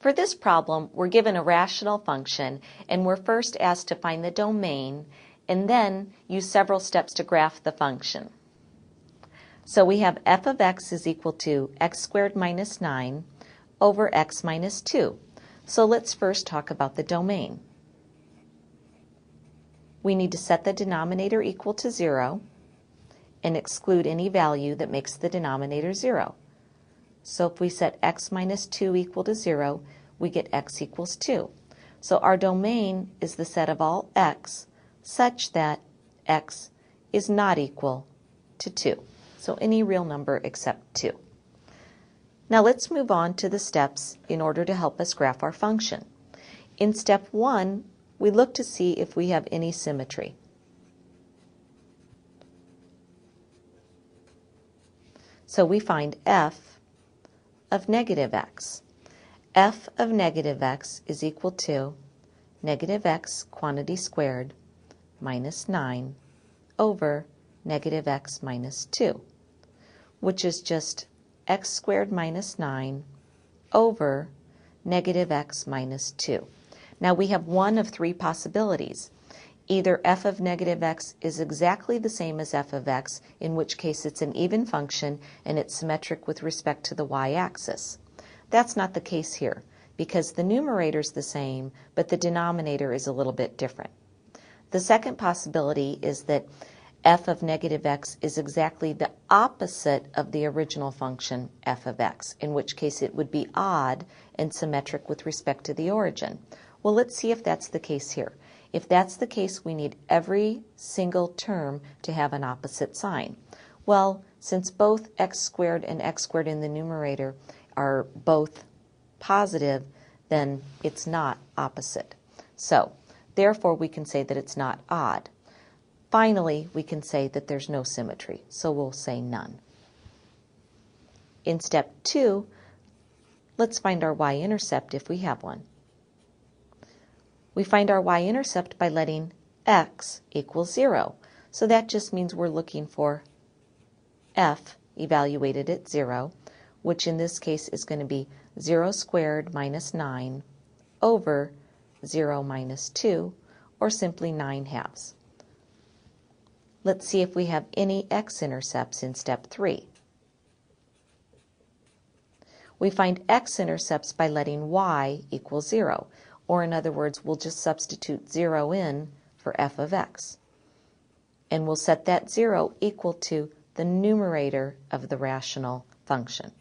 For this problem, we're given a rational function, and we're first asked to find the domain, and then use several steps to graph the function. So we have f of x is equal to x squared minus 9 over x minus 2. So let's first talk about the domain. We need to set the denominator equal to 0 and exclude any value that makes the denominator 0. So if we set x minus 2 equal to 0, we get x equals 2. So our domain is the set of all x such that x is not equal to 2. So any real number except 2. Now let's move on to the steps in order to help us graph our function. In step 1, we look to see if we have any symmetry. So we find f of negative x. F of negative x is equal to negative x quantity squared minus 9 over negative x minus 2, which is just x squared minus 9 over negative x minus 2. Now we have one of three possibilities. Either f of negative x is exactly the same as f of x, in which case it's an even function and it's symmetric with respect to the y-axis. That's not the case here, because the numerator is the same, but the denominator is a little bit different. The second possibility is that f of negative x is exactly the opposite of the original function f of x, in which case it would be odd and symmetric with respect to the origin. Well, let's see if that's the case here. If that's the case, we need every single term to have an opposite sign. Well, since both x squared and x squared in the numerator are both positive, then it's not opposite. So, therefore, we can say that it's not odd. Finally, we can say that there's no symmetry, so we'll say none. In step 2, let's find our y-intercept if we have one. We find our y-intercept by letting x equal 0. So that just means we're looking for f evaluated at 0, which in this case is going to be 0 squared minus 9 over 0 minus 2, or simply 9 halves. Let's see if we have any x-intercepts in step 3. We find x-intercepts by letting y equal 0. Or in other words, we'll just substitute 0 in for f of x. And we'll set that 0 equal to the numerator of the rational function.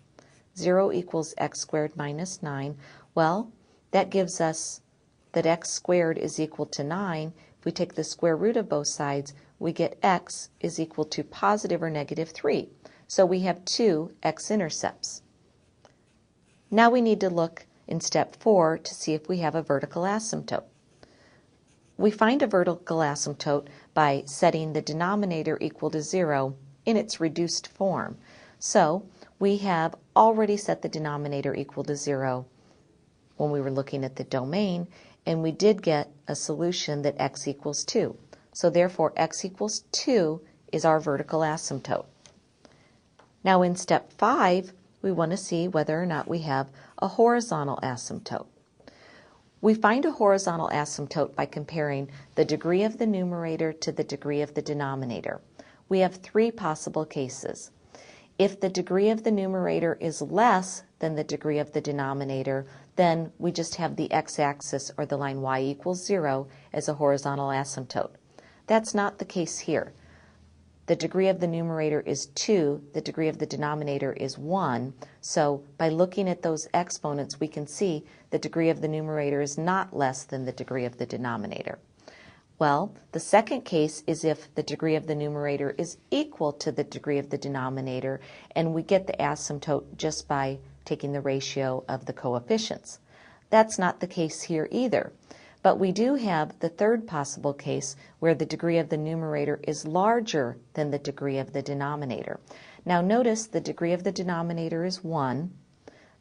0 equals x squared minus 9. Well, that gives us that x squared is equal to 9. If we take the square root of both sides, we get x is equal to positive or negative 3. So we have two x-intercepts. Now we need to look in step 4 to see if we have a vertical asymptote. We find a vertical asymptote by setting the denominator equal to 0 in its reduced form. So we have already set the denominator equal to 0 when we were looking at the domain, and we did get a solution that x equals 2. So therefore x equals 2 is our vertical asymptote. Now in step 5, we want to see whether or not we have a horizontal asymptote. We find a horizontal asymptote by comparing the degree of the numerator to the degree of the denominator. We have three possible cases. If the degree of the numerator is less than the degree of the denominator, then we just have the x-axis, or the line y equals 0, as a horizontal asymptote. That's not the case here. The degree of the numerator is 2, the degree of the denominator is 1. So by looking at those exponents, we can see the degree of the numerator is not less than the degree of the denominator. Well, the second case is if the degree of the numerator is equal to the degree of the denominator, and we get the asymptote just by taking the ratio of the coefficients. That's not the case here either. But we do have the third possible case where the degree of the numerator is larger than the degree of the denominator. Now notice the degree of the denominator is 1,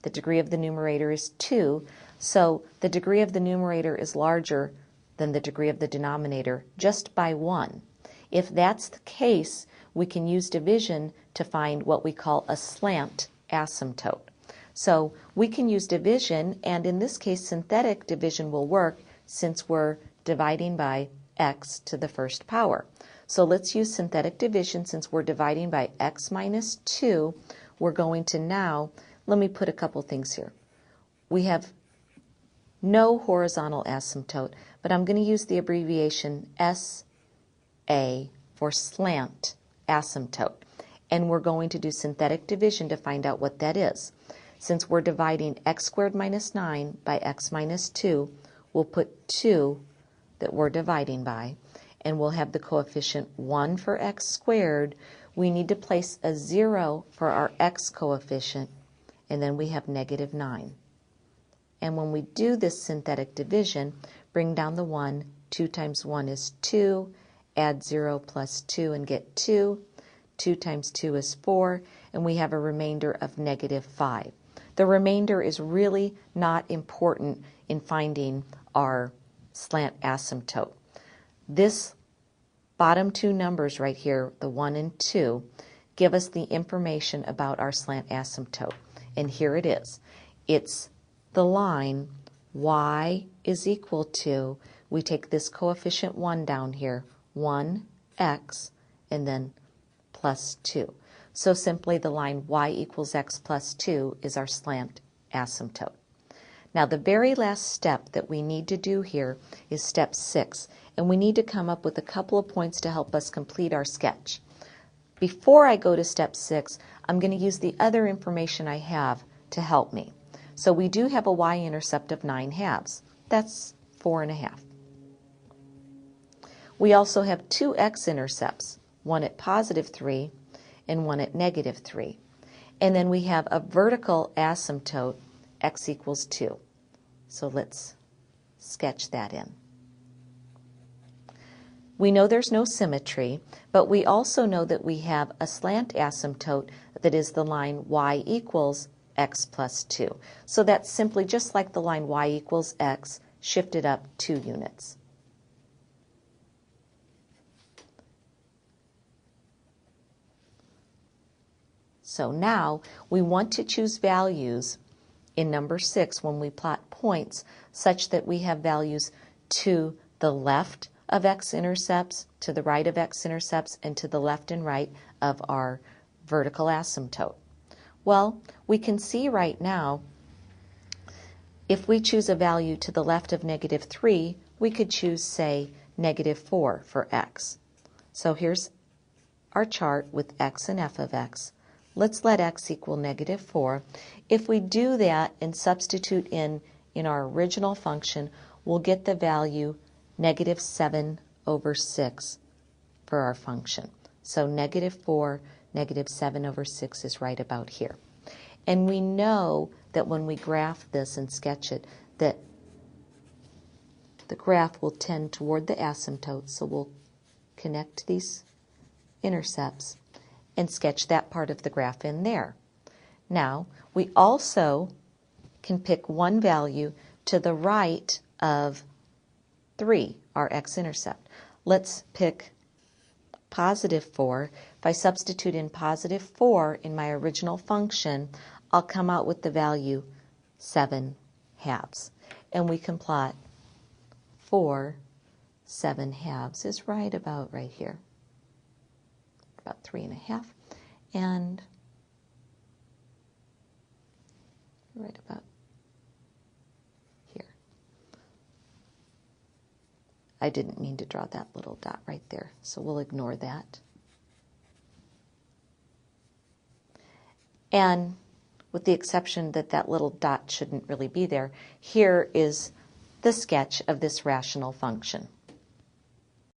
the degree of the numerator is 2, so the degree of the numerator is larger than the degree of the denominator just by 1. If that's the case, we can use division to find what we call a slant asymptote. So we can use division, and in this case synthetic division will work since we're dividing by x to the first power. So let's use synthetic division. Since we're dividing by x minus 2, we're going to now, let me put a couple things here. We have no horizontal asymptote, but I'm going to use the abbreviation SA for slant asymptote. And we're going to do synthetic division to find out what that is. Since we're dividing x squared minus 9 by x minus 2, we'll put 2 that we're dividing by, and we'll have the coefficient 1 for x squared. We need to place a 0 for our x coefficient, and then we have negative 9. And when we do this synthetic division, bring down the 1. 2 times 1 is 2. Add 0 plus 2 and get 2. 2 times 2 is 4, and we have a remainder of negative 5. The remainder is really not important in finding our slant asymptote. This bottom two numbers right here, the 1 and 2, give us the information about our slant asymptote. And here it is. It's the line y is equal to, we take this coefficient 1 down here, 1x, and then plus 2. So simply the line y equals x plus 2 is our slant asymptote. Now the very last step that we need to do here is step 6, and we need to come up with a couple of points to help us complete our sketch. Before I go to step 6, I'm going to use the other information I have to help me. So we do have a y-intercept of 9/2. That's 4.5. We also have two x-intercepts, one at positive 3 and one at negative 3. And then we have a vertical asymptote, x equals 2. So let's sketch that in. We know there's no symmetry, but we also know that we have a slant asymptote that is the line y equals x plus 2. So that's simply just like the line y equals x, shifted up 2 units. So now we want to choose values in number 6 when we plot points such that we have values to the left of x-intercepts, to the right of x-intercepts, and to the left and right of our vertical asymptote. Well, we can see right now if we choose a value to the left of negative 3, we could choose, say, negative 4 for x. So here's our chart with x and f of x. Let's let x equal negative 4. If we do that and substitute in our original function, we'll get the value negative 7/6 for our function. So negative 4, negative 7/6 is right about here. And we know that when we graph this and sketch it, that the graph will tend toward the asymptote. So we'll connect these intercepts and sketch that part of the graph in there. Now, we also can pick one value to the right of 3, our x-intercept. Let's pick positive 4. If I substitute in positive 4 in my original function, I'll come out with the value 7/2. And we can plot 4 7/2 is right about right here. About 3.5, and right about here. I didn't mean to draw that little dot right there, so we'll ignore that. And with the exception that that little dot shouldn't really be there, here is the sketch of this rational function.